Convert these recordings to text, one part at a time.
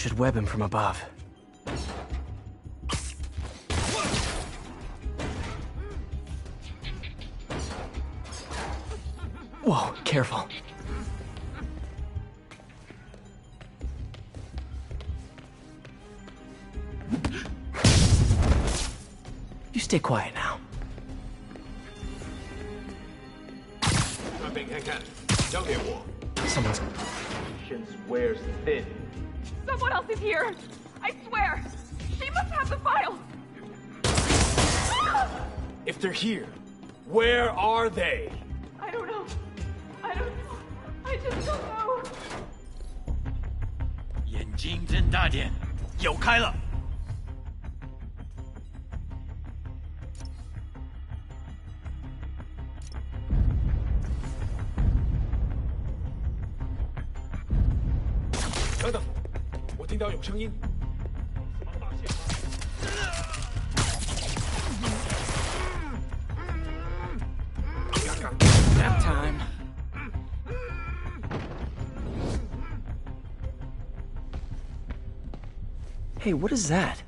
should web him from above. Whoa, careful. You stay quiet now. Someone's... Patience wears thin. Someone else is here! I swear! She must have the file! If they're here, where are they? I don't know. I don't know. I just don't know. 眼睛睁大点，有开了。等等，我听到有声音。 Nap time. Hey, what is that?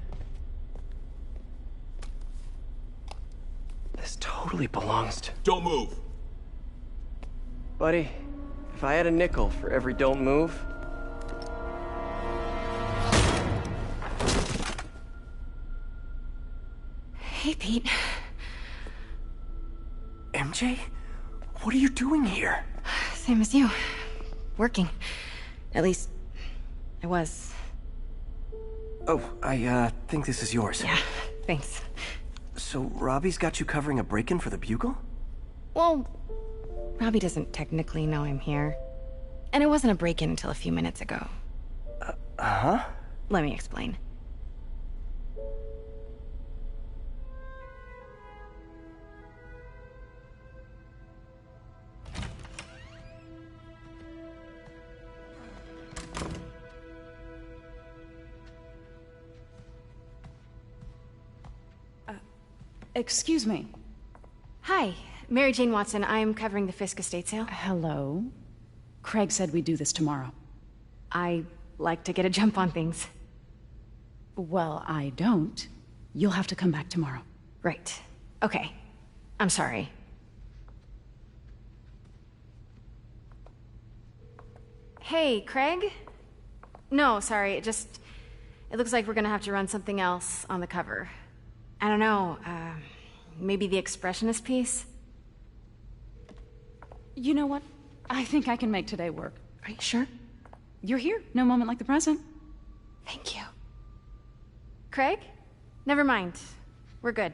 This totally belongs to... Don't move. Buddy, if I had a nickel for every don't move... Hey, Pete. MJ? What are you doing here? Same as you. Working. At least, I was. Oh, I think this is yours. Yeah, thanks. So, Robbie's got you covering a break-in for the Bugle? Well, Robbie doesn't technically know I'm here. And it wasn't a break-in until a few minutes ago. Huh? Let me explain. Excuse me. Hi, Mary Jane Watson. I'm covering the Fisk estate sale. Hello. Craig said we'd do this tomorrow. I like to get a jump on things. Well, I don't. You'll have to come back tomorrow. Right. Okay. I'm sorry. Hey, Craig? No, sorry, it looks like we're gonna have to run something else on the cover. I don't know, maybe the expressionist piece? You know what? I think I can make today work. Are you sure? You're here. No moment like the present. Thank you. Craig? Never mind. We're good.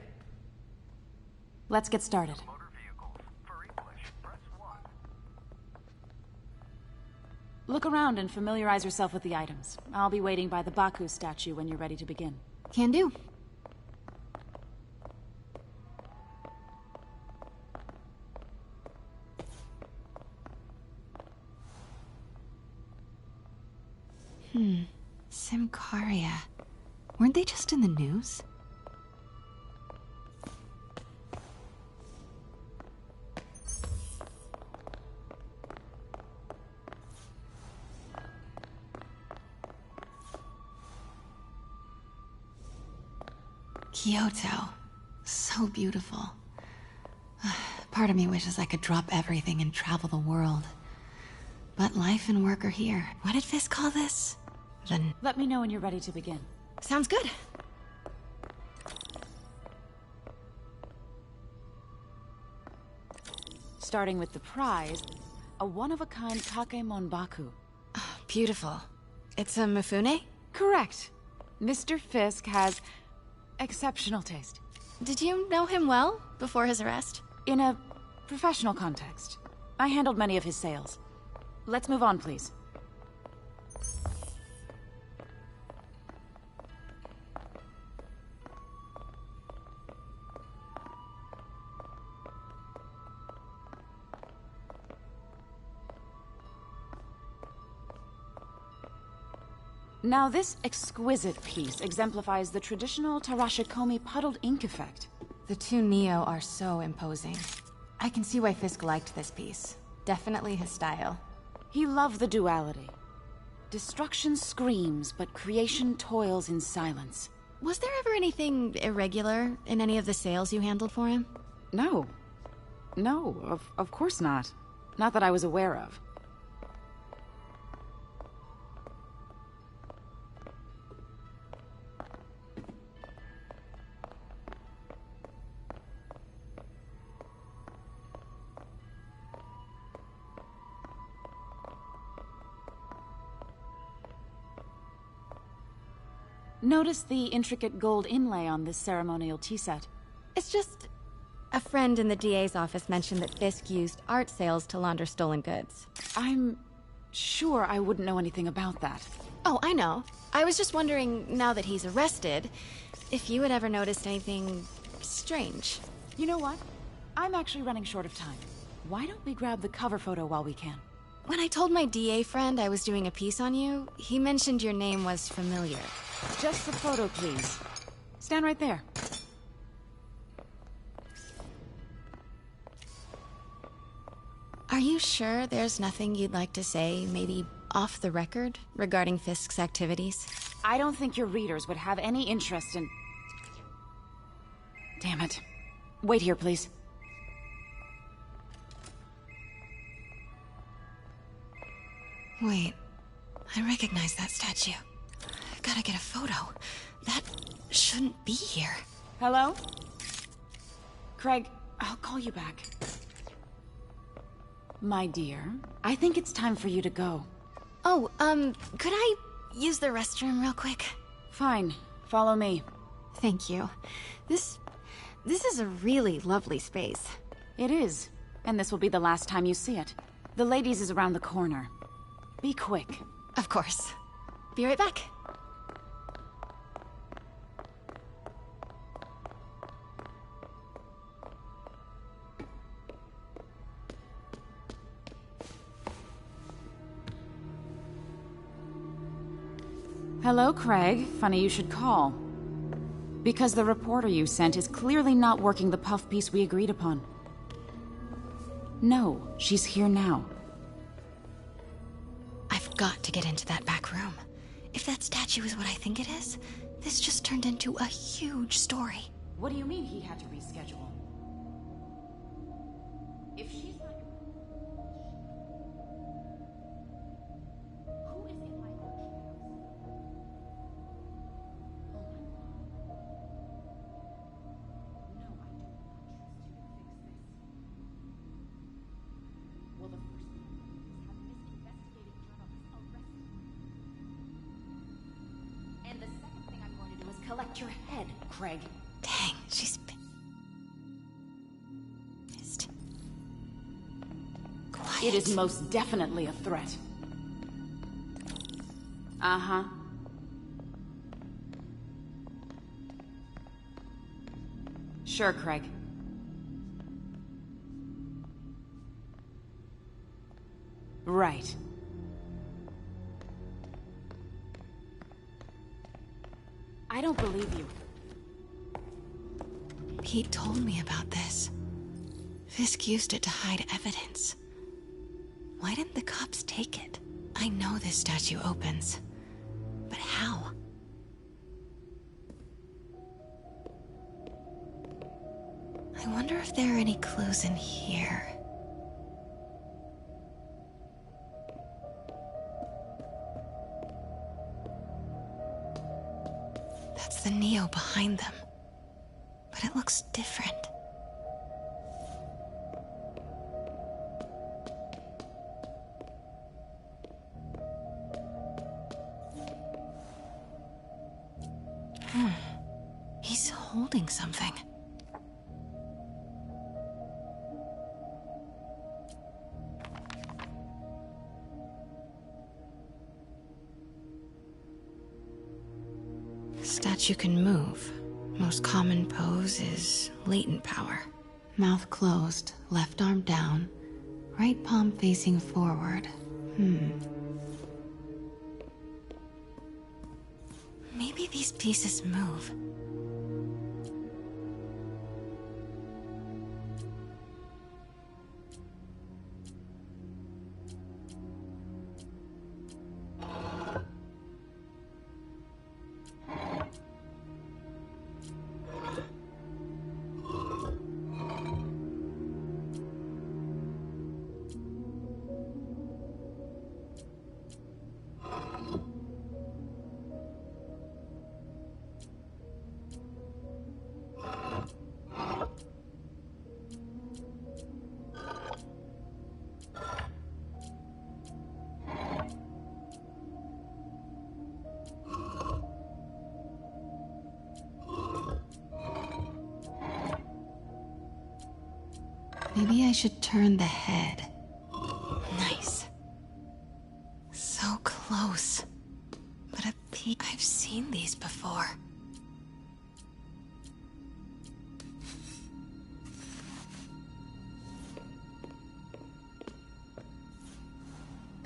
Let's get started. Look around and familiarize yourself with the items. I'll be waiting by the Baku statue when you're ready to begin. Can do. Simcaria. Weren't they just in the news? Kyoto. So beautiful. Part of me wishes I could drop everything and travel the world. But life and work are here. What did Fisk call this? Let me know when you're ready to begin. Sounds good. Starting with the prize, a one-of-a-kind Kakemon Baku. Oh, beautiful. It's a Mifune? Correct. Mr. Fisk has exceptional taste. Did you know him well before his arrest? In a professional context. I handled many of his sales. Let's move on, please. Now, this exquisite piece exemplifies the traditional Tarashikomi puddled ink effect. The two Neo are so imposing. I can see why Fisk liked this piece. Definitely his style. He loved the duality. Destruction screams, but creation toils in silence. Was there ever anything irregular in any of the sales you handled for him? No. No, of course not. Not that I was aware of. Notice the intricate gold inlay on this ceremonial tea set. It's just... a friend in the DA's office mentioned that Fisk used art sales to launder stolen goods. I'm sure I wouldn't know anything about that. Oh, I know. I was just wondering, now that he's arrested, if you had ever noticed anything strange. You know what? I'm actually running short of time. Why don't we grab the cover photo while we can? When I told my DA friend I was doing a piece on you, he mentioned your name was familiar. Just the photo, please. Stand right there. Are you sure there's nothing you'd like to say, maybe off the record, regarding Fisk's activities? I don't think your readers would have any interest in... Damn it. Wait here, please. Wait, I recognize that statue. I gotta get a photo. That shouldn't be here. Hello? Craig, I'll call you back. My dear, I think it's time for you to go. Oh, could I use the restroom real quick? Fine. Follow me. Thank you. This is a really lovely space. It is. And this will be the last time you see it. The ladies is around the corner. Be quick. Of course. Be right back. Hello, Craig. Funny you should call. Because the reporter you sent is clearly not working the puff piece we agreed upon. No, she's here now. I've got to get into that back room. If that statue is what I think it is, this just turned into a huge story. What do you mean he had to reschedule? If she's not... Who is in my archives? Oh my God. No, I do not trust you to fix this. Well, the first thing I'm going to do is have this investigative journalist arrested. And the second thing I'm going to do is collect your head, Craig. Dang, she's pissed. Quiet. It is most definitely a threat. Uh-huh. Sure, Craig. Right. I don't believe you. Pete told me about this. Fisk used it to hide evidence. Why didn't the cops take it? I know this statue opens. But how? I wonder if there are any clues in here. That's the Neo behind them. But it looks different. He's holding something. Statue can move. Most common pose is latent power. Mouth closed, left arm down, right palm facing forward. Maybe these pieces move. Maybe I should turn the head. Nice. So close. But I've seen these before.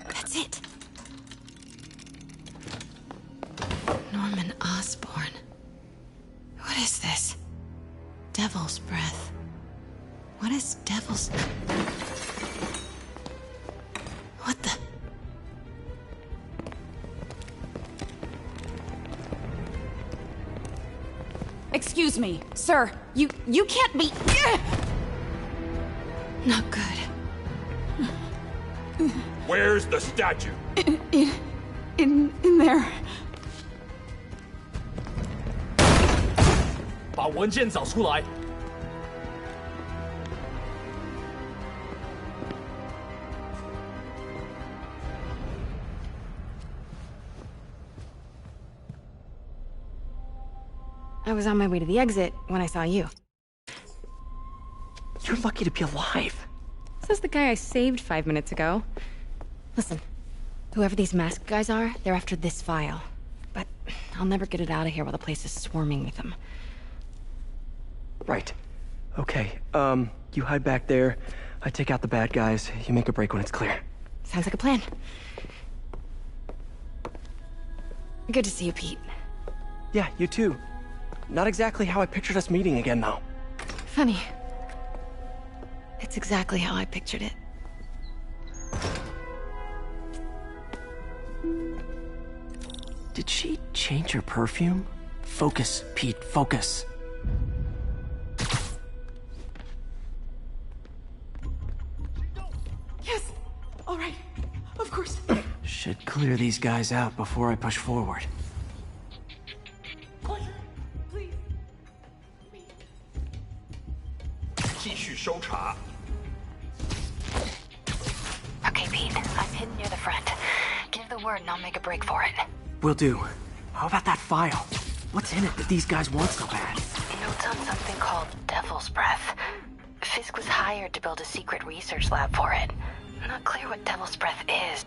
That's it. Norman Osborn. What is this? Devil's breath. What is devil's... What the... Excuse me, sir. You can't be... Not good. Where's the statue? In there. 把文件找出来。I was on my way to the exit when I saw you. You're lucky to be alive. Says the guy I saved 5 minutes ago. Listen, whoever these masked guys are, they're after this file. But I'll never get it out of here while the place is swarming with them. Right. Okay, you hide back there. I take out the bad guys. You make a break when it's clear. Sounds like a plan. Good to see you, Pete. Yeah, you too. Not exactly how I pictured us meeting again, though. Funny. It's exactly how I pictured it. Did she change her perfume? Focus, Pete, focus. Yes. All right. Of course. Should clear these guys out before I push forward. Please. 继续搜查。 Okay, Pete. I'm hidden near the front. Give the word and I'll make a break for it. Will do. How about that file? What's in it that these guys want so bad? Notes on something called Devil's Breath. Fisk was hired to build a secret research lab for it. Not clear what Devil's Breath is.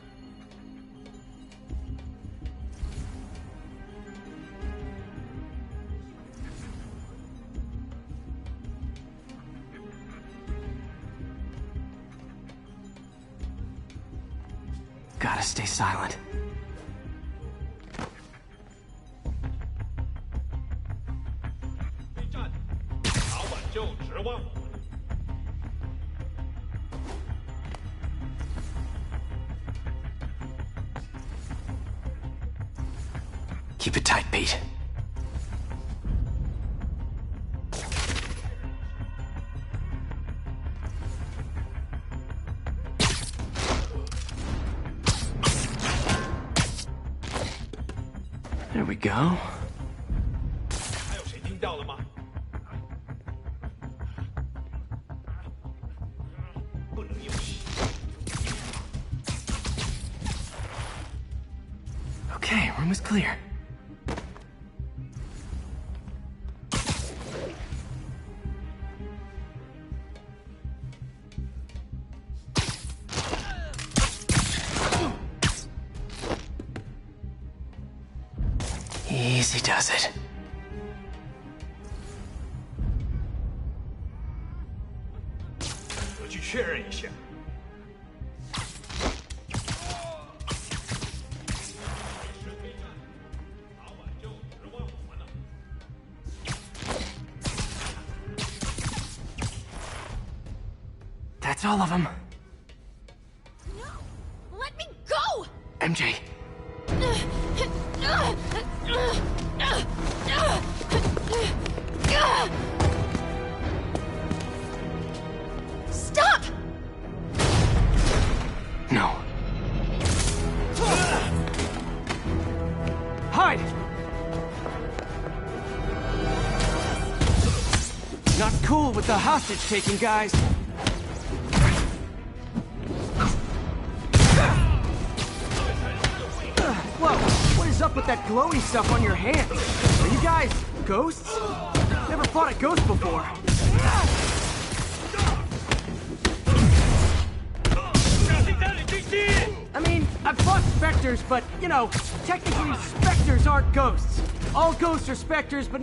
Gotta stay silent. Keep it tight, Pete. There we go. 还有谁听到了吗？不能有戏。 Okay, room is clear. Easy does it.我去确认一下。早晚就指望我们了。 That's all of them. Let me go! MJ. Stop! No. Hide! Not cool with the hostage-taking, guys. Whoa, what is up with that glowy stuff on your hands? Are you guys ghosts? Never fought a ghost before. I've fought specters, but, you know, technically specters aren't ghosts. All ghosts are specters, but...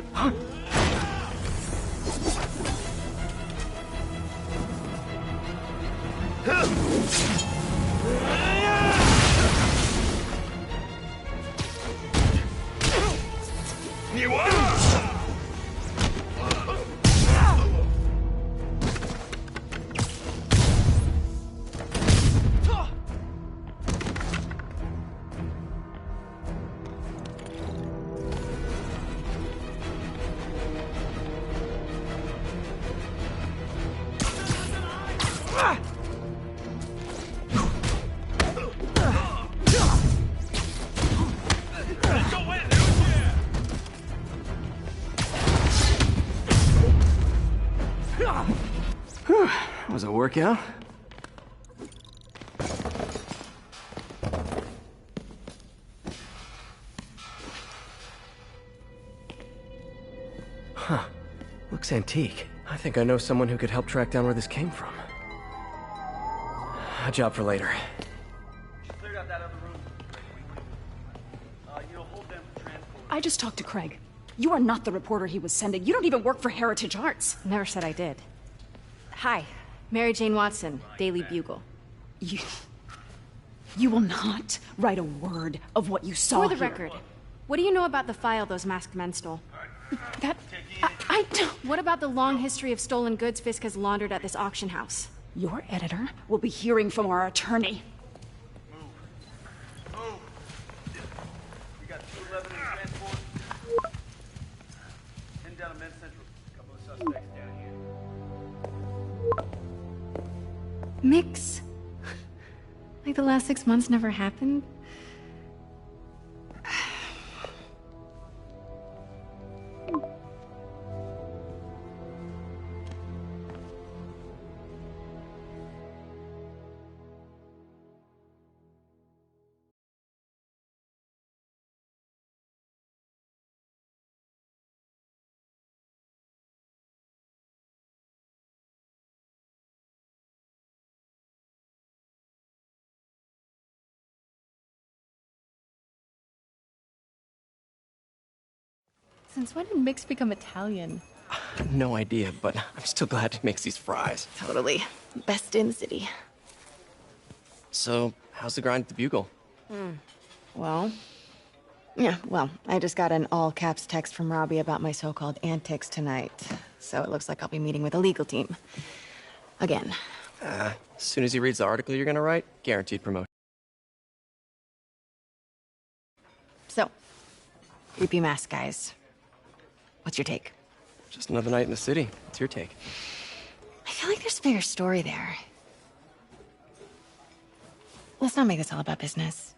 That was a workout. Huh. Looks antique. I think I know someone who could help track down where this came from. A job for later. I just talked to Craig. You are not the reporter he was sending. You don't even work for Heritage Arts. Never said I did. Hi, Mary Jane Watson, Daily Bugle. You will not write a word of what you saw For the here. record, what do you know about the file those masked men stole? That... I don't... What about the long history of stolen goods Fisk has laundered at this auction house? Your editor will be hearing from our attorney. We got 211 in transport. 10 down to Men's Central. A couple of suspects down here. Mix? Like the last 6 months never happened? Since when did Mix become Italian? No idea, but I'm still glad he makes these fries. Totally. Best in the city. So, how's the grind at the Bugle? Well, I just got an all-caps text from Robbie about my so-called antics tonight. So it looks like I'll be meeting with the legal team. Again. As soon as he reads the article you're gonna write, guaranteed promotion. So, creepy mask guys. What's your take? Just another night in the city. What's your take? I feel like there's a bigger story there. Let's not make this all about business.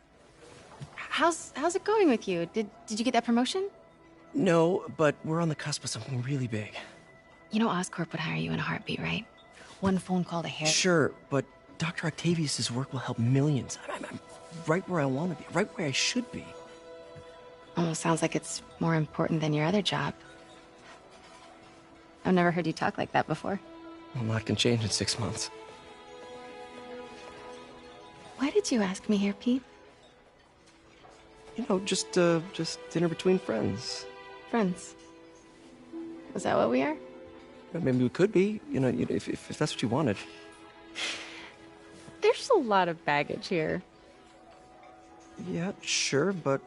How's it going with you? Did you get that promotion? No, but we're on the cusp of something really big. You know Oscorp would hire you in a heartbeat, right? One phone call to Harry. Sure, but Dr. Octavius's work will help millions. I'm right where I want to be, right where I should be. Almost sounds like it's more important than your other job. I've never heard you talk like that before. A lot can change in 6 months. Why did you ask me here, Pete? You know, just dinner between friends. Friends. Is that what we are? Maybe we could be, you know, if that's what you wanted. There's a lot of baggage here. Yeah, sure, but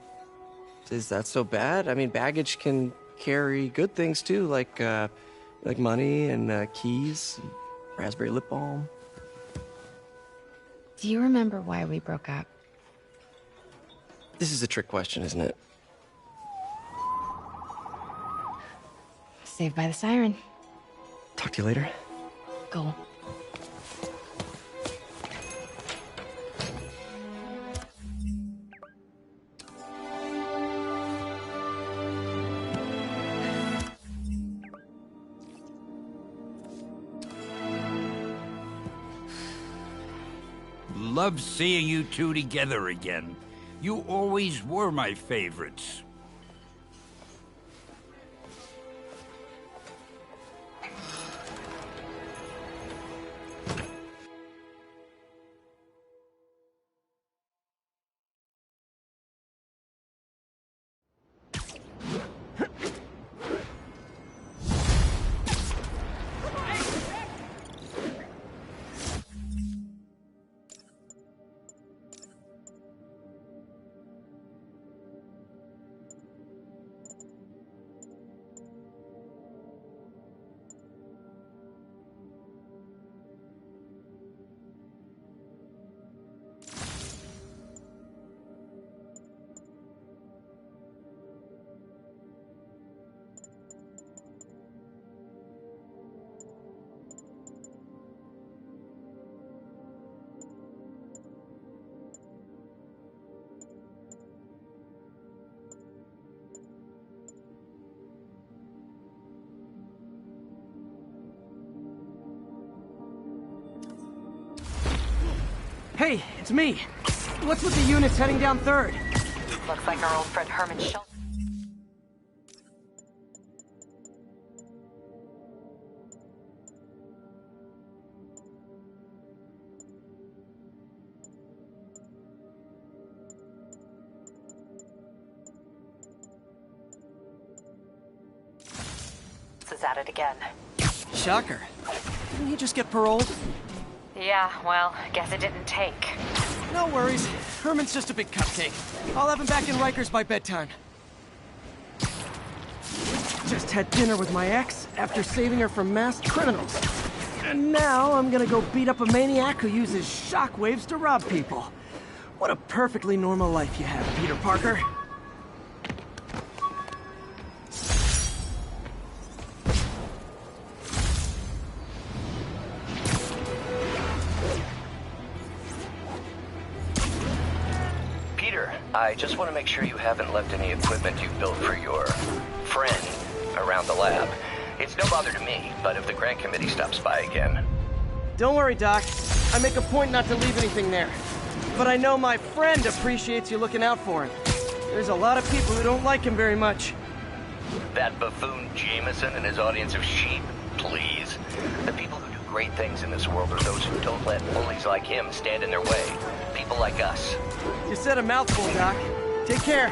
is that so bad? I mean, baggage can carry good things too, like money and keys, and raspberry lip balm. Do you remember why we broke up? This is a trick question, isn't it? Saved by the siren. Talk to you later. Go. Love seeing you two together again. You always were my favorites. Hey, it's me. What's with the units heading down 3rd? Looks like our old friend Herman Schultz. Is at it again. Shocker. Didn't he just get paroled? Yeah, well, guess it didn't take. No worries. Herman's just a big cupcake. I'll have him back in Rikers by bedtime. Just had dinner with my ex after saving her from masked criminals. And now I'm gonna go beat up a maniac who uses shockwaves to rob people. What a perfectly normal life you have, Peter Parker. I just want to make sure you haven't left any equipment you've built for your friend around the lab. It's no bother to me, but if the grant committee stops by again... Don't worry, Doc. I make a point not to leave anything there. But I know my friend appreciates you looking out for him. There's a lot of people who don't like him very much. That buffoon Jameson and his audience of sheep? Please. The people who do great things in this world are those who don't let bullies like him stand in their way. People like us. You said a mouthful, Doc. Take care.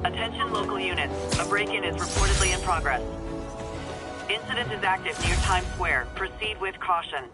Attention local units. A break-in is reportedly in progress. Incident is active near Times Square. Proceed with caution.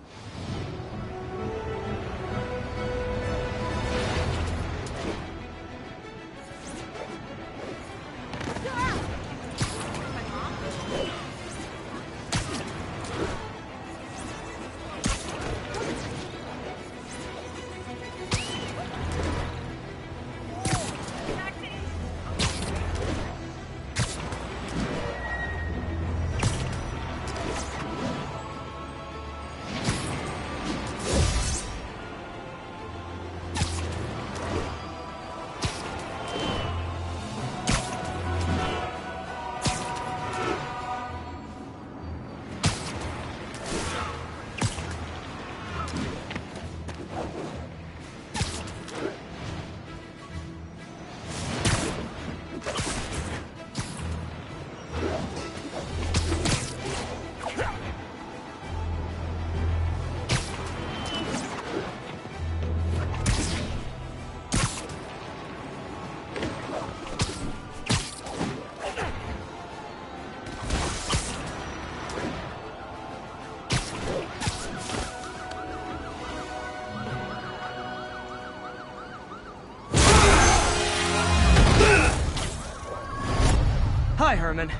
Hi, Herman.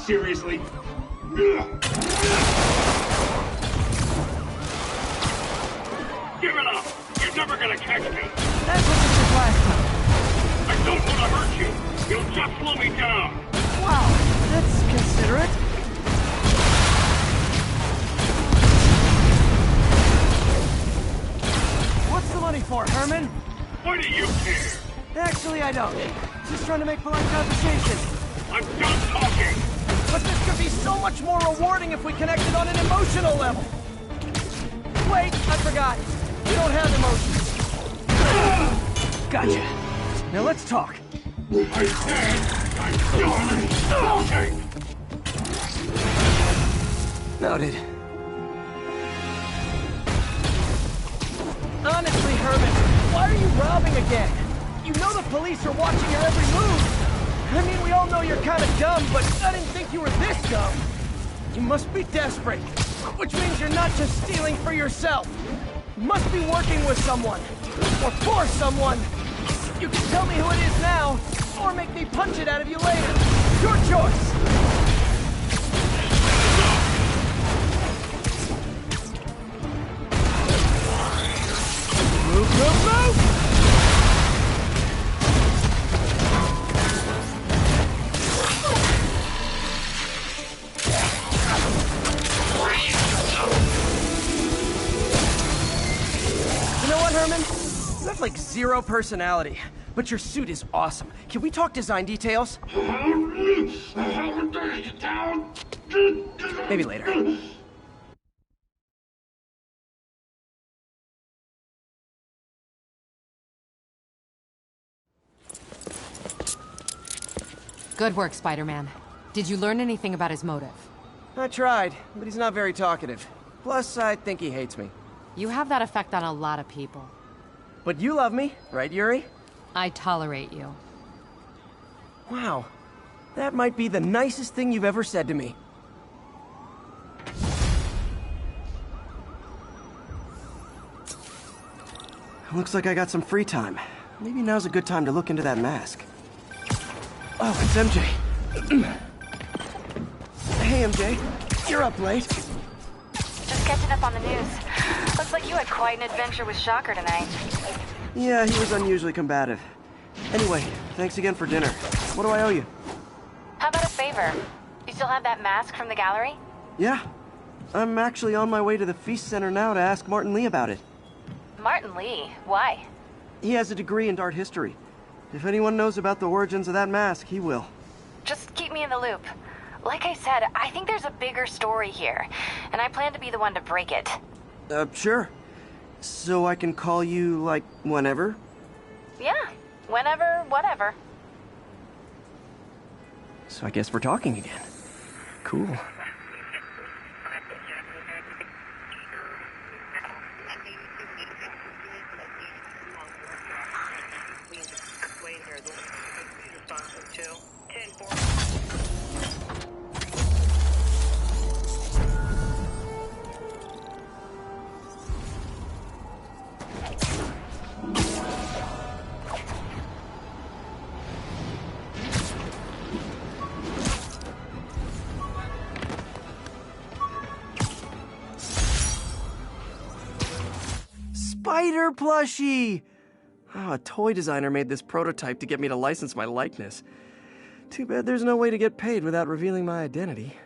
Seriously? Give it up! You're never gonna catch me! That's what you did last time. I don't want to hurt you! You'll just slow me down! Wow, that's considerate. What's the money for, Herman? Why do you care? Actually, I don't. Just trying to make polite conversation. I'm done talking! But this could be so much more rewarding if we connected on an emotional level. Wait, I forgot. You don't have emotions. Gotcha. Now let's talk. I said I'm done talking! Noted. Honestly, Herman, why are you robbing again? You know the police are watching your every move. I mean, we all know you're kind of dumb, but I didn't think you were this dumb. You must be desperate, which means you're not just stealing for yourself. You must be working with someone, or for someone. You can tell me who it is now, or make me punch it out of you later. Your choice. Move, move, move! You know what, Herman? You have like zero personality. but your suit is awesome. Can we talk design details? Maybe later. Good work, Spider-Man. Did you learn anything about his motive? I tried, but he's not very talkative. Plus, I think he hates me. You have that effect on a lot of people. But you love me, right, Yuri? I tolerate you. Wow. That might be the nicest thing you've ever said to me. Looks like I got some free time. Maybe now's a good time to look into that mask. Oh, it's MJ. Hey, MJ. You're up late. Just catching up on the news. Looks like you had quite an adventure with Shocker tonight. Yeah, he was unusually combative. Anyway, thanks again for dinner. What do I owe you? How about a favor? You still have that mask from the gallery? Yeah. I'm actually on my way to the Feast Center now to ask Martin Lee about it. Martin Lee? Why? He has a degree in art history. If anyone knows about the origins of that mask, he will. Just keep me in the loop. Like I said, I think there's a bigger story here, and I plan to be the one to break it. Sure. So I can call you, like, whenever? Yeah, whenever, whatever. So I guess we're talking again. Cool. Spider plushie! Oh, a toy designer made this prototype to get me to license my likeness. Too bad there's no way to get paid without revealing my identity.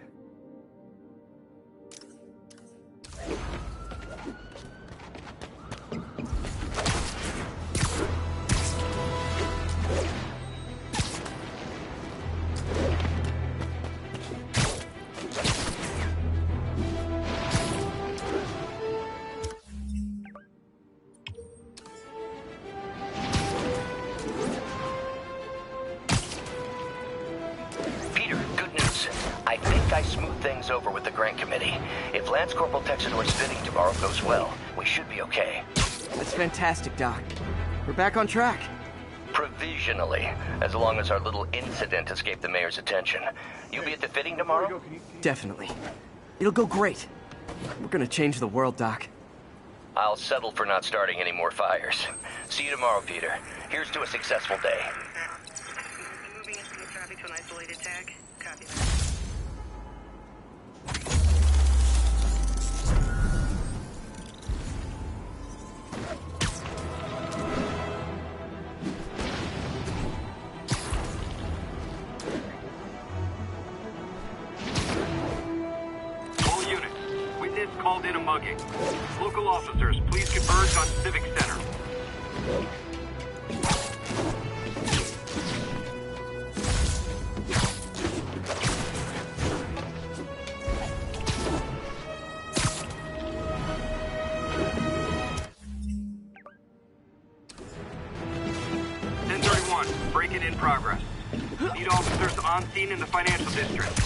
I smoothed things over with the grant committee. If Lance Corporal Texidor's fitting tomorrow goes well, we should be okay. That's fantastic, Doc. We're back on track. Provisionally, as long as our little incident escaped the mayor's attention. You'll be at the fitting tomorrow? Definitely. It'll go great. We're gonna change the world, Doc. I'll settle for not starting any more fires. See you tomorrow, Peter. Here's to a successful day. Moving into the traffic to an isolated tag. Copy. All units, witness called in a mugging. Local officers, please converge on Civic Center. Break-in in progress. Need officers on scene in the financial district.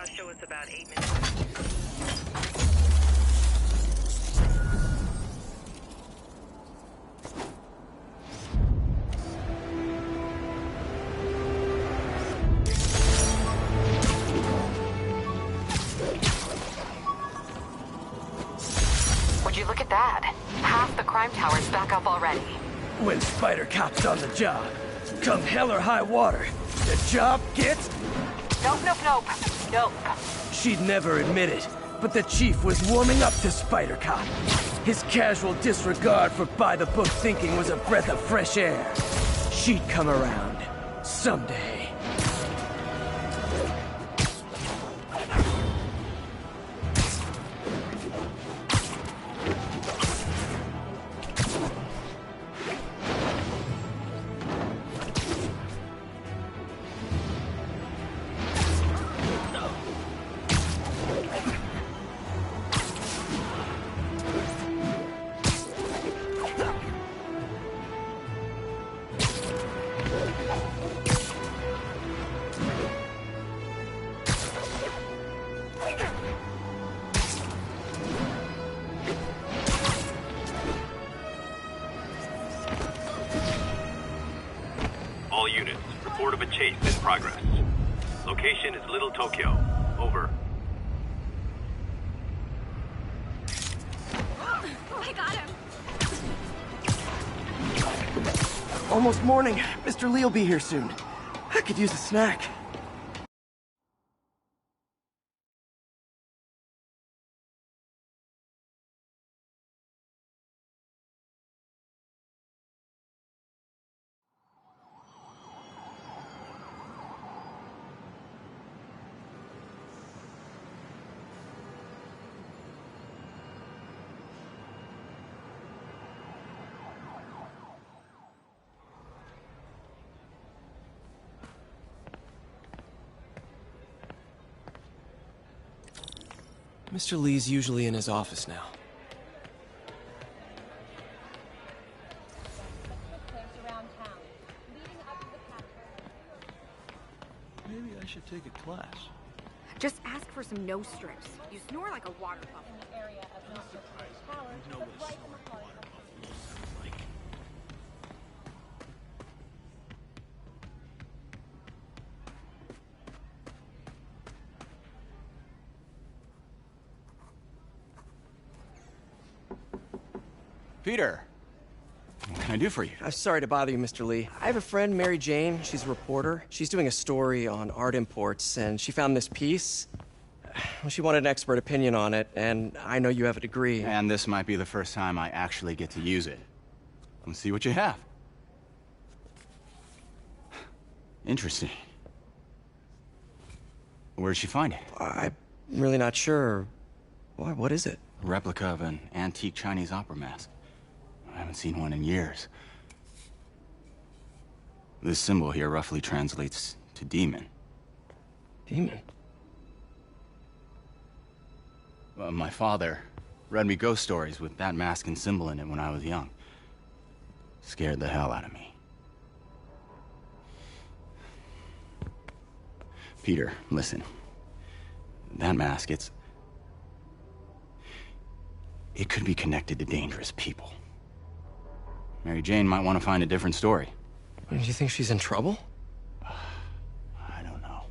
now show us about 8 minutes. Would you look at that? Half the crime tower's back up already. When Spider Cop's on the job, come hell or high water, the job gets... Nope, nope, nope. Nope. She'd never admit it, but the chief was warming up to Spider Cop. His casual disregard for by-the-book thinking was a breath of fresh air. She'd come around. Someday. All units, report of a chase in progress. Location is Little Tokyo. Over. I got him. Almost morning. Mr. Lee'll be here soon. I could use a snack. Mr. Lee's usually in his office now. Maybe I should take a class. Just ask for some nose strips. You snore like a water buffalo. Peter, what can I do for you? I'm sorry to bother you, Mr. Lee. I have a friend, Mary Jane. She's a reporter. She's doing a story on art imports, and she found this piece. Well, she wanted an expert opinion on it, and I know you have a degree. And this might be the first time I actually get to use it. Let's see what you have. Interesting. Where did she find it? I'm really not sure. Why, what is it? A replica of an antique Chinese opera mask. I haven't seen one in years. This symbol here roughly translates to demon. Demon? Well, my father read me ghost stories with that mask and symbol in it when I was young. Scared the hell out of me. Peter, listen. That mask, it could be connected to dangerous people. Mary Jane might want to find a different story. Do you think she's in trouble? I don't know.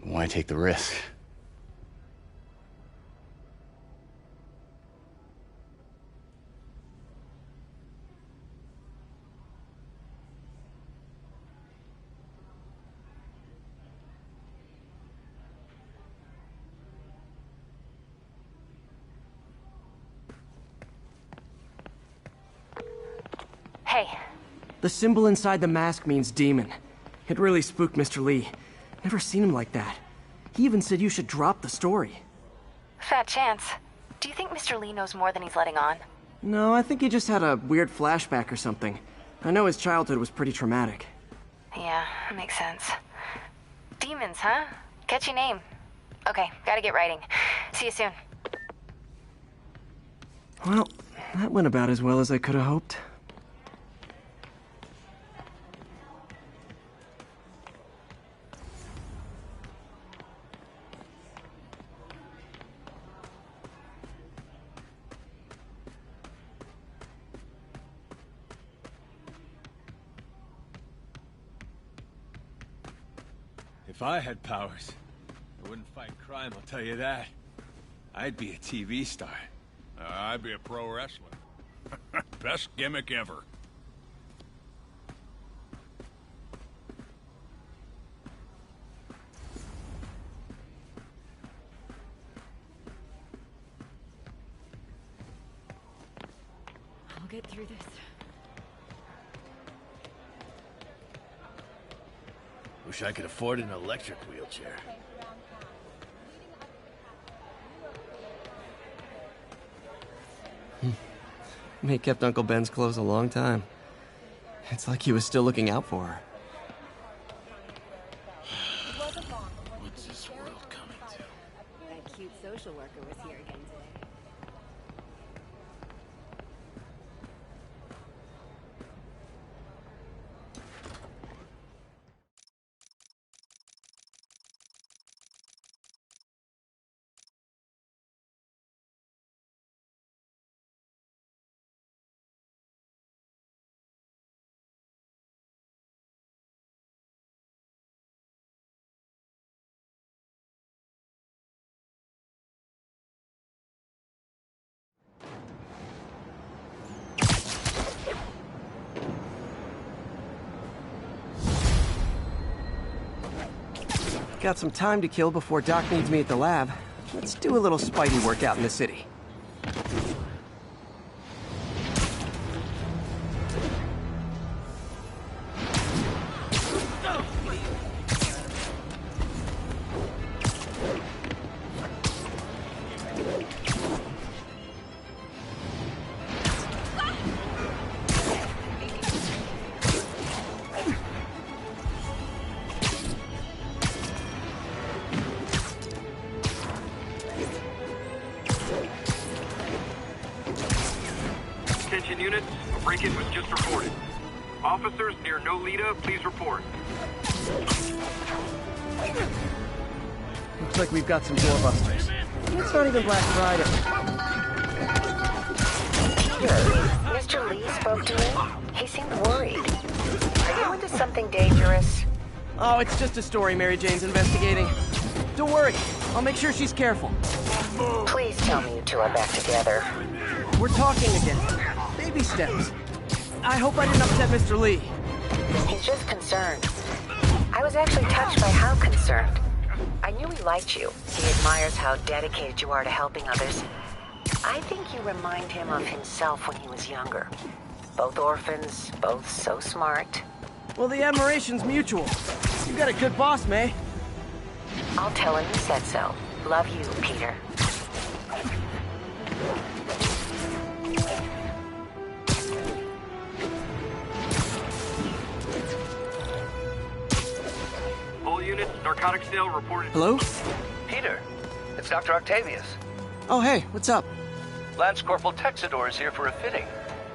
Why take the risk? Hey. The symbol inside the mask means demon. It really spooked Mr. Lee. Never seen him like that. He even said you should drop the story. Fat chance. Do you think Mr. Lee knows more than he's letting on? No, I think he just had a weird flashback or something. I know his childhood was pretty traumatic. Yeah, makes sense. Demons, huh? Catchy name. Okay, gotta get writing. See you soon. Well, that went about as well as I could have hoped. If I had powers, I wouldn't fight crime, I'll tell you that. I'd be a TV star. I'd be a pro wrestler. Best gimmick ever. I'll get through this. Wish I could afford an electric wheelchair. May kept Uncle Ben's clothes a long time. It's like he was still looking out for her. What's this world coming to? That cute social worker was here again today. Got some time to kill before Doc needs me at the lab. Let's do a little Spidey workout in the city. Attention units, a break-in was just reported. Officers near Nolita, please report. Looks like we've got some doorbusters. It's not even Black Friday. Mr. Lee spoke to me. He seemed worried. Are you into something dangerous? Oh, it's just a story Mary Jane's investigating. Don't worry, I'll make sure she's careful. Please tell me you two are back together. We're talking again. Baby steps. I hope I didn't upset Mr. Lee. He's just concerned. I was actually touched by how concerned. I knew he liked you. He admires how dedicated you are to helping others. I think you remind him of himself when he was younger. Both orphans, both so smart. Well, the admiration's mutual. You got a good boss, May. I'll tell him you said so. Love you, Peter. All units, narcotic sale reported. Hello? Peter, it's Dr. Octavius. Oh, hey, what's up? Lance Corporal Texador is here for a fitting.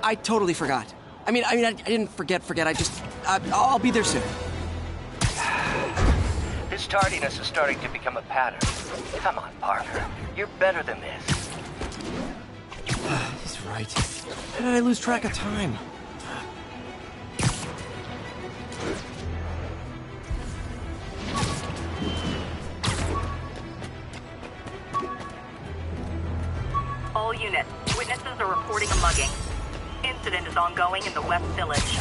I totally forgot. I didn't forget. I'll be there soon. This tardiness is starting to become a pattern. Come on, Parker. You're better than this. He's right. How did I lose track of time? All units, witnesses are reporting a mugging. Incident is ongoing in the West Village.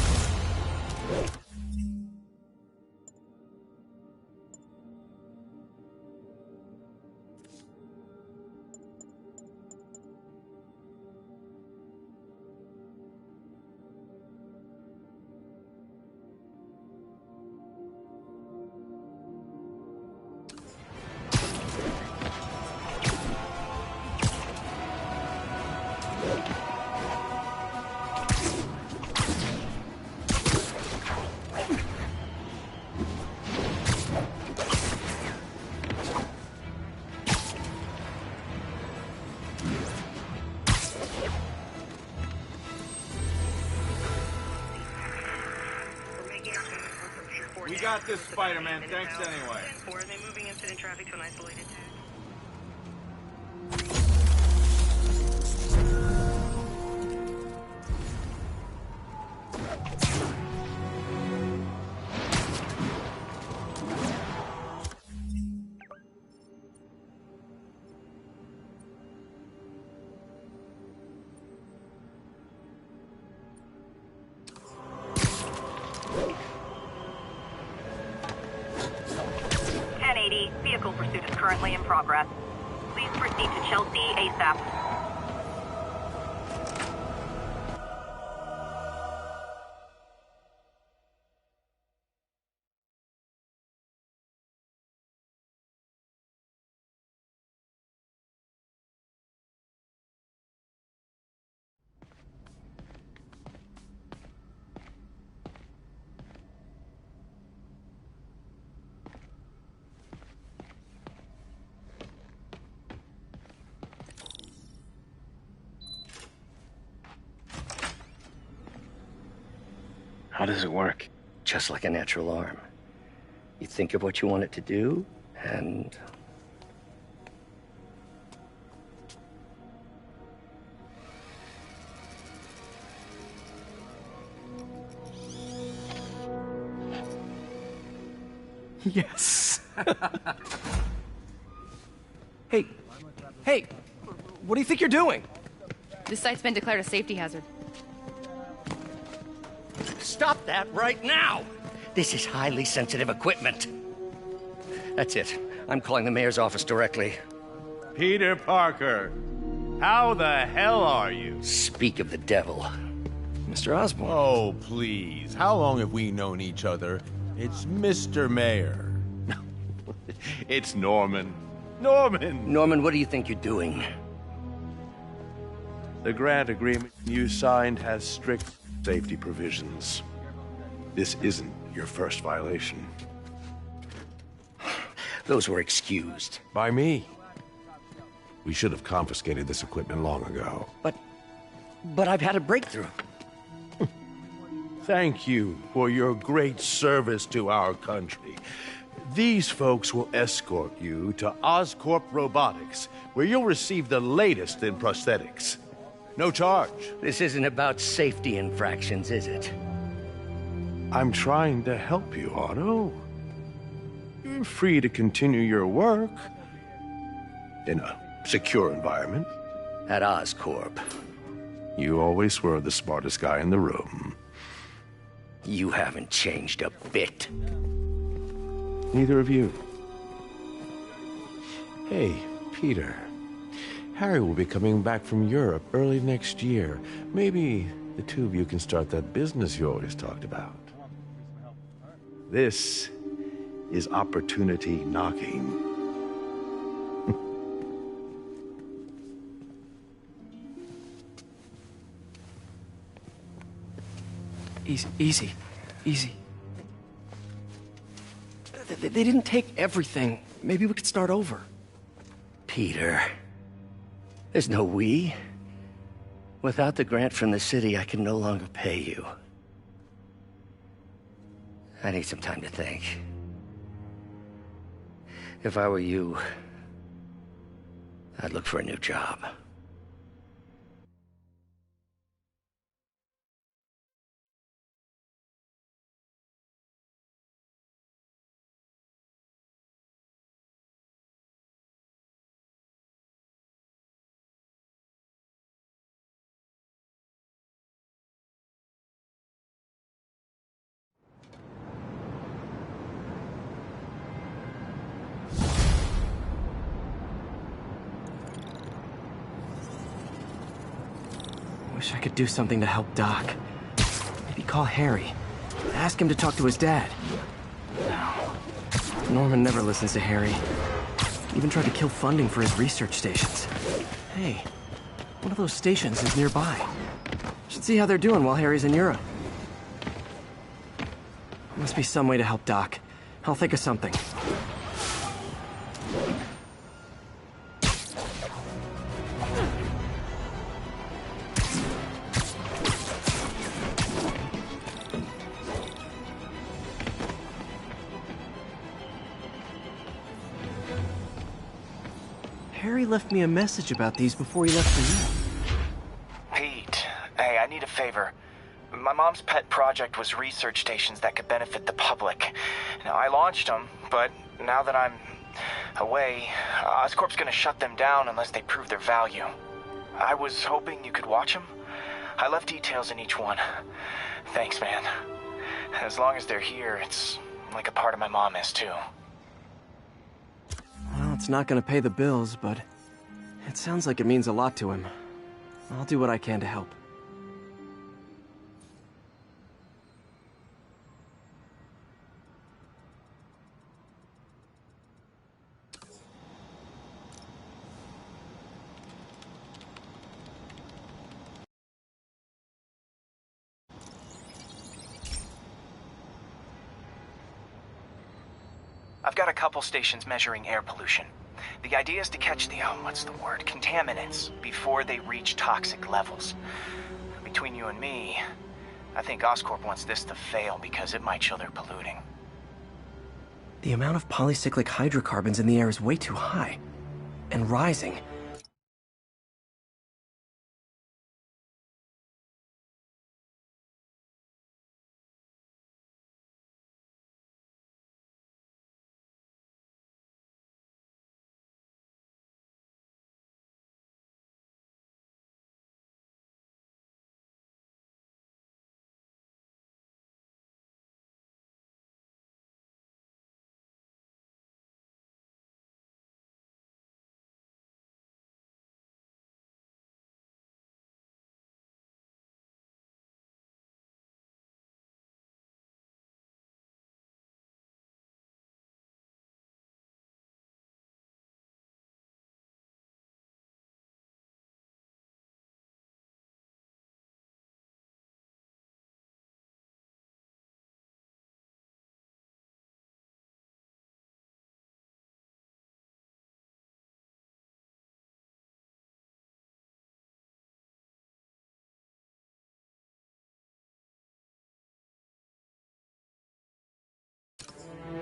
We got this, Spider-Man. Thanks anyway. Or are they moving incident traffic to an isolated tag? 1080. Vehicle pursuit is currently in progress. Please proceed to Chelsea ASAP. How does it work? Just like a natural arm. You think of what you want it to do, and... Yes. Hey, what do you think you're doing? This site's been declared a safety hazard. Stop that right now! This is highly sensitive equipment. That's it. I'm calling the mayor's office directly. Peter Parker, how the hell are you? Speak of the devil. Mr. Osborn. Oh, please. How long have we known each other? It's Mr. Mayor. It's Norman. Norman! Norman, what do you think you're doing? The grant agreement you signed has strict safety provisions. This isn't your first violation. Those were excused. By me. We should have confiscated this equipment long ago. But I've had a breakthrough. Thank you for your great service to our country. These folks will escort you to Oscorp Robotics, where you'll receive the latest in prosthetics. No charge. This isn't about safety infractions, is it? I'm trying to help you, Otto. You're free to continue your work in a secure environment. At Oscorp. You always were the smartest guy in the room. You haven't changed a bit. Neither of you. Hey, Peter. Harry will be coming back from Europe early next year. Maybe the two of you can start that business you always talked about. This is opportunity knocking. Easy. They didn't take everything. Maybe we could start over. Peter, there's no we. Without the grant from the city, I can no longer pay you. I need some time to think. If I were you, I'd look for a new job. Wish I could do something to help Doc. Maybe call Harry. Ask him to talk to his dad. No. Norman never listens to Harry. Even tried to kill funding for his research stations. Hey, one of those stations is nearby. Should see how they're doing while Harry's in Europe. Must be some way to help Doc. I'll think of something. Harry left me a message about these before he left for you. Pete, hey, I need a favor. My mom's pet project was research stations that could benefit the public. Now, I launched them, but now that I'm away, Oscorp's gonna shut them down unless they prove their value. I was hoping you could watch them. I left details in each one. Thanks, man. As long as they're here, it's like a part of my mom is, too. Well, it's not gonna pay the bills, but it sounds like it means a lot to him. I'll do what I can to help. I've got a couple stations measuring air pollution. The idea is to catch the, contaminants before they reach toxic levels. Between you and me, I think Oscorp wants this to fail because it might show they're polluting. The amount of polycyclic hydrocarbons in the air is way too high. And rising.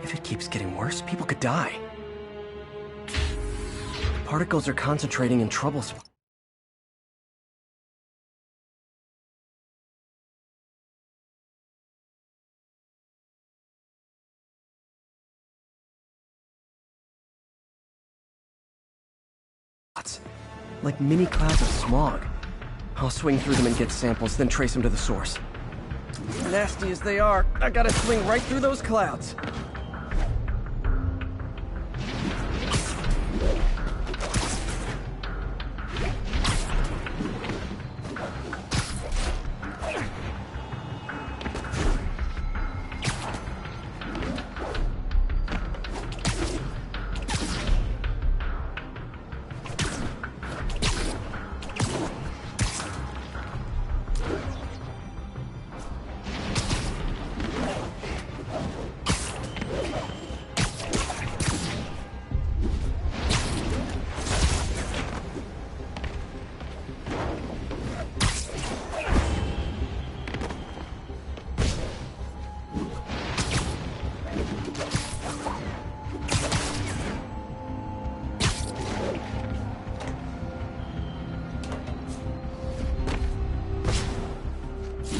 If it keeps getting worse, people could die. Particles are concentrating in trouble spots. Like mini clouds of smog. I'll swing through them and get samples, then trace them to the source. Nasty as they are, I gotta swing right through those clouds.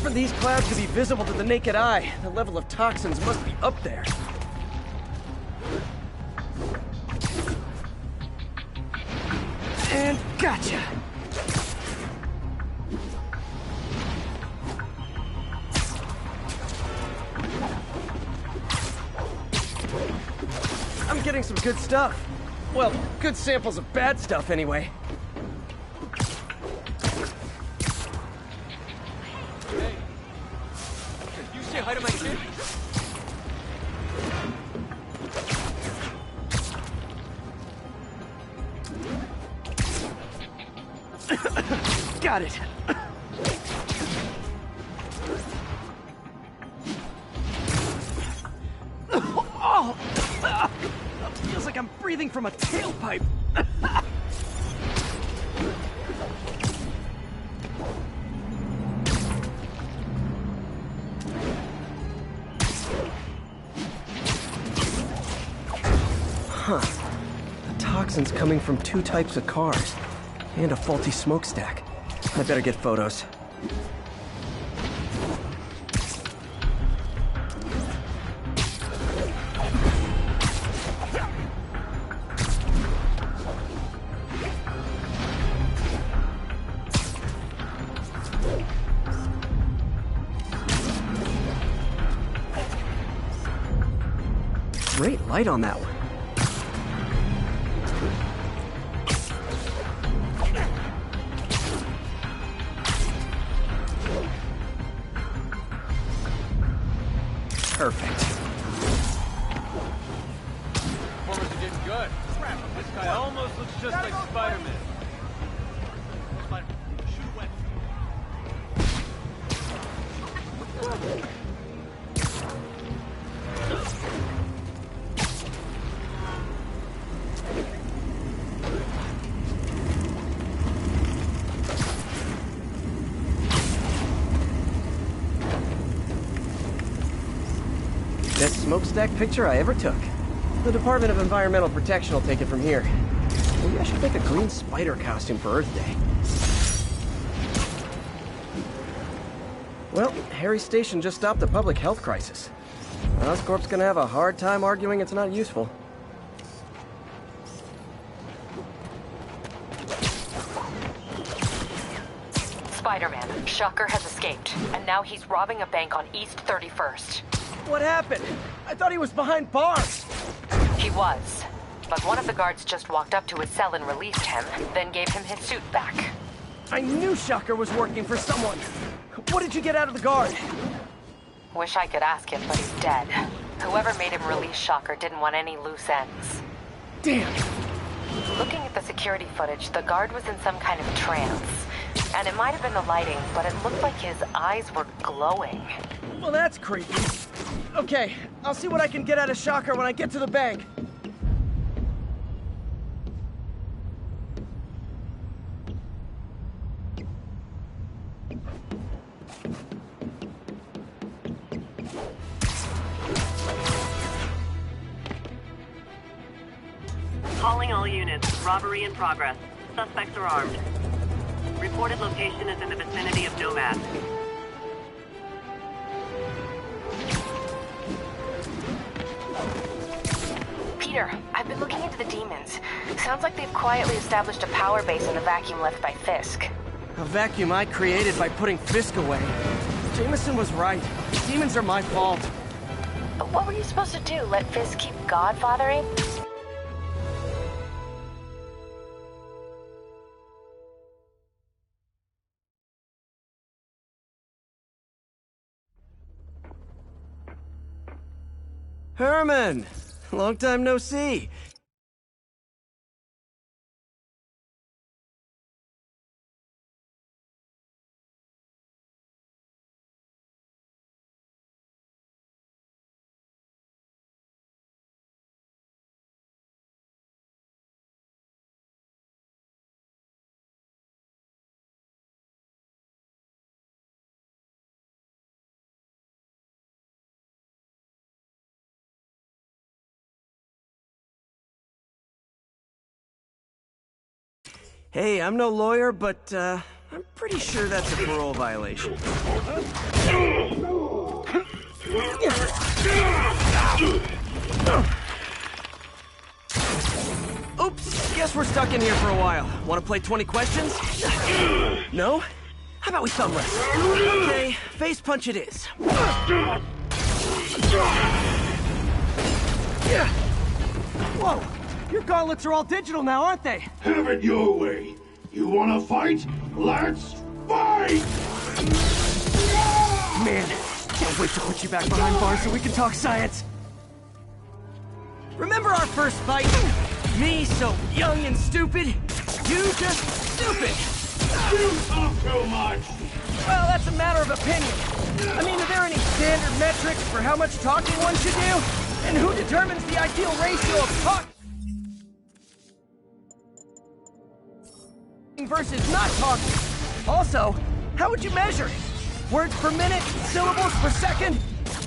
For these clouds to be visible to the naked eye, the level of toxins must be up there. And gotcha! I'm getting some good stuff. Well, good samples of bad stuff anyway. Say hi to my kid. Got it. Oh, feels like I'm breathing from a tailpipe. Huh. The toxin's coming from 2 types of cars. And a faulty smokestack. I better get photos. Great light on that one. Perfect. Performance are getting good. This guy almost looks just like Spider-Man. Shoot away. Best smokestack picture I ever took. The Department of Environmental Protection will take it from here. Maybe I should make a green spider costume for Earth Day. Well, Harry's station just stopped a public health crisis. Oscorp's gonna have a hard time arguing it's not useful. Spider-Man, Shocker has escaped, and now he's robbing a bank on East 31st. What happened? I thought he was behind bars. He was, but one of the guards just walked up to his cell and released him, then gave him his suit back. I knew Shocker was working for someone. What did you get out of the guard? Wish I could ask him, but he's dead. Whoever made him release Shocker didn't want any loose ends. Damn. Looking at the security footage, the guard was in some kind of trance. And it might have been the lighting, but it looked like his eyes were glowing. Well, that's creepy. Okay, I'll see what I can get out of Shocker when I get to the bank. Calling all units. Robbery in progress. Suspects are armed. Reported location is in the vicinity of Nomad. Peter, I've been looking into the demons. Sounds like they've quietly established a power base in the vacuum left by Fisk. A vacuum I created by putting Fisk away. Jameson was right. Demons are my fault. But what were you supposed to do? Let Fisk keep godfathering? Herman! Long time no see. Hey, I'm no lawyer, but I'm pretty sure that's a parole violation. Oops, guess we're stuck in here for a while. Want to play 20 questions? No? How about we thumb wrestle? Okay, face punch it is. Whoa! Your gauntlets are all digital now, aren't they? Have it your way. You wanna fight? Let's fight! Man, can't wait to put you back behind bars so we can talk science. Remember our first fight? Me so young and stupid? You just stupid! You talk too much! Well, that's a matter of opinion. I mean, are there any standard metrics for how much talking one should do? And who determines the ideal ratio of talk versus not talking? Also, how would you measure it? Words per minute? Syllables per second?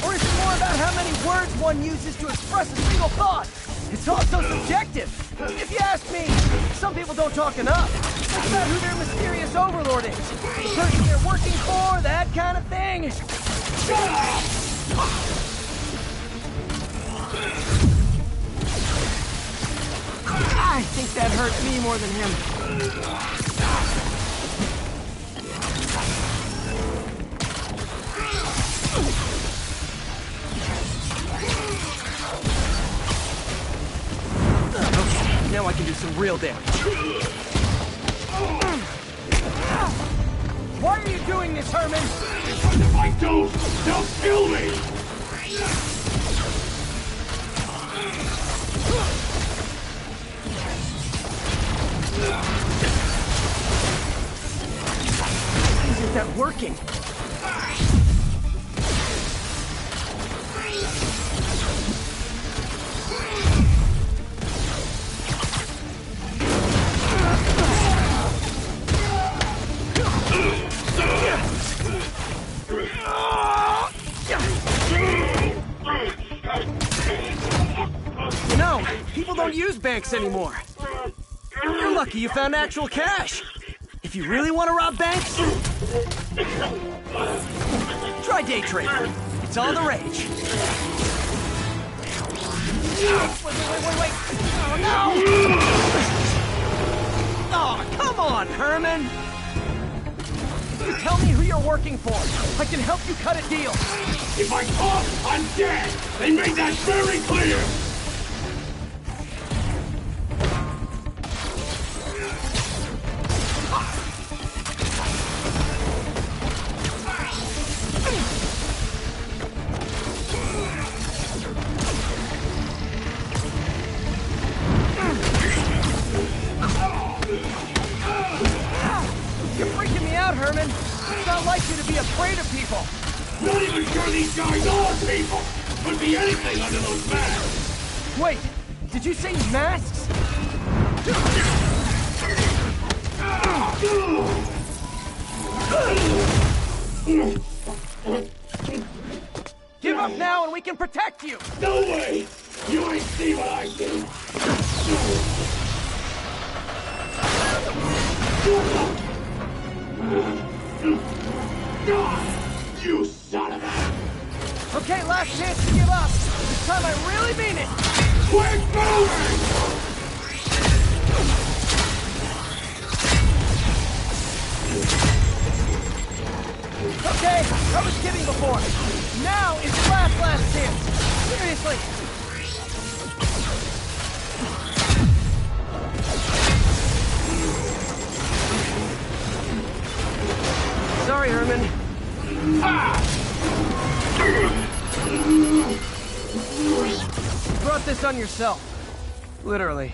Or is it more about how many words one uses to express a single thought? It's also subjective. If you ask me, some people don't talk enough. It's about who their mysterious overlord is. The person they're working for, that kind of thing. I think that hurt me more than him. Okay, now I can do some real damage. Why are you doing this, Herman? Because if I don't, they'll kill me! Isn't that working? You know, people don't use banks anymore. You're lucky you found actual cash. If you really want to rob banks, try day trading. It's all the rage. Wait. Oh, no! Oh, come on, Herman! You tell me who you're working for. I can help you cut a deal. If I talk, I'm dead! They made that very clear! You're freaking me out, Herman. It's not like you to be afraid of people. Not even sure these guys are people! Could be anything under those masks! Wait, did you say masks? Give up now and we can protect you! No way! You ain't see what I see! You son of a... Okay, last chance to give up. This time I really mean it. Quick moving! Okay, I was kidding before. Now is the last chance. Seriously. Sorry, Herman. You brought this on yourself. Literally.